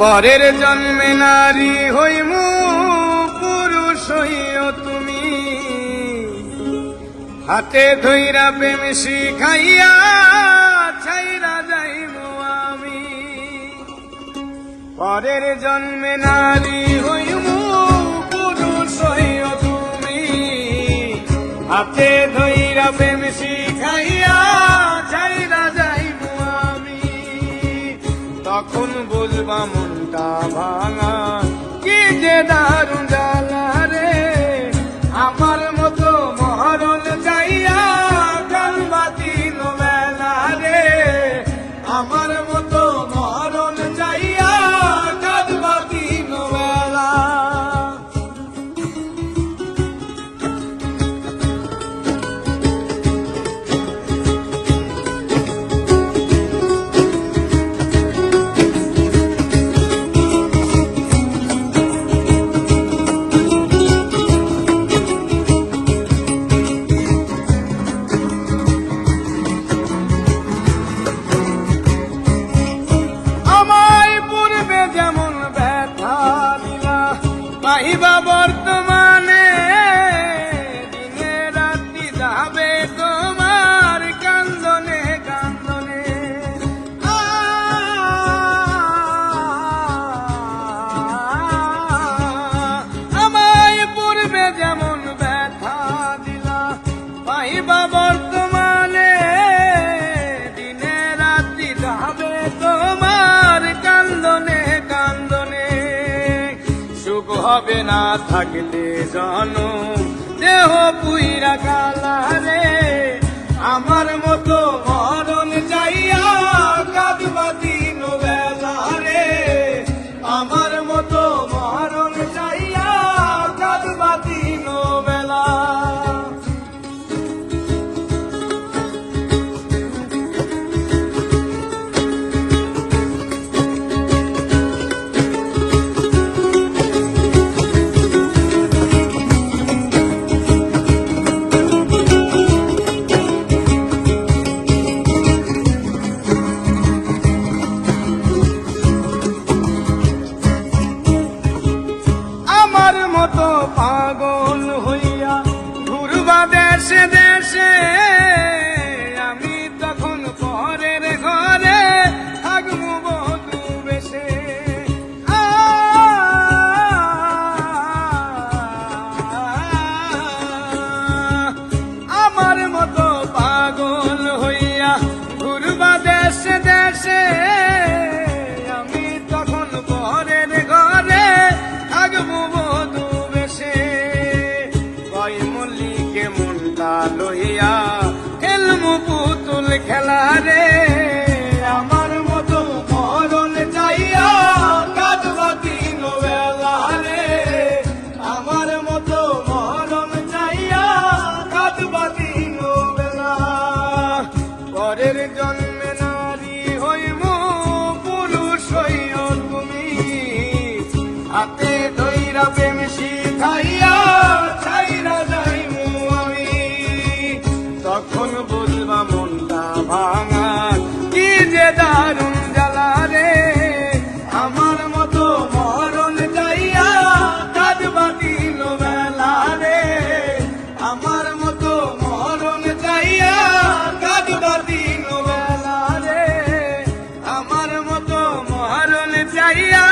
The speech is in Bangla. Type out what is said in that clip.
পরের জন্মে নারী হইমু পুরুষ হইও তুমি, হাতে ধইরা প্রেম শিখাইয়া ছাইরা যাইমু আমি। পরের জন্মে নারী হইমু পুরুষ হইও তুমি, হাতে ধইরা প্রেম শিখাইয়া ছাইরা যাইমু আমি। তখন বুঝবা মনটা ভাঙা কি যে দারুণ জ্বালা রে, আমার মতো মহরণ যাইয়া কালবা দিন বেলা রে, আমার মতো মহরণ যাইয়া কালবা দিন বেলা। পাইবা বর্তমানে দিনে রাত্রি যাবে তোমার কান্দনে কান্দনে। আমায় পূর্বে যেমন ব্যথা দিলা, পাইবা বর্তমানে দিনে রাত্রি যাবে তোমার কান্দনে কান্দনে। সুখ হবে না থাকলে জনম দেহ পুইরা কালা রে, আমার মতো মরণ যাইয়া কাঁদবা দিন বেলা রে, আমার মতো মরণ যাইয়া কাঁদবা দিন বেলা। পাগল হইয়া ঘুরবা দেশে দেশে, আমি তখন পরের ঘরে থাকবো বধূ বেশে। আমার মতো পাগল হইয়া ঘুরবা দেশে দেশে, আমি তখন পরের ঘরে থাকবো বধূ বেশে। কই মল্লিকে মনটা লইয়া খেলমু পুতুল খেলা রে, আমার মতো মরণ যাইয়া কাঁদবা দিন বেলা রে, আমার মতো মরণ যাইয়া কাঁদবা দিন বেলা। পরের জন্মে নারী হইমু পুরুষ হইও তুমি, হাতে ধইরা প্রেম শিখাইয়া ছাইরা যাইমু আমি। তখন বুঝবা মনটা ভাঙা কি যে দারুণ জ্বালা রে, আমার মতো মরণ যাইয়া কাঁদবা দিন বেলা রে, আমার মতো মরণ যাইয়া কাঁদবা দিন বেলা রে, আমার মতো মরণ যাইয়া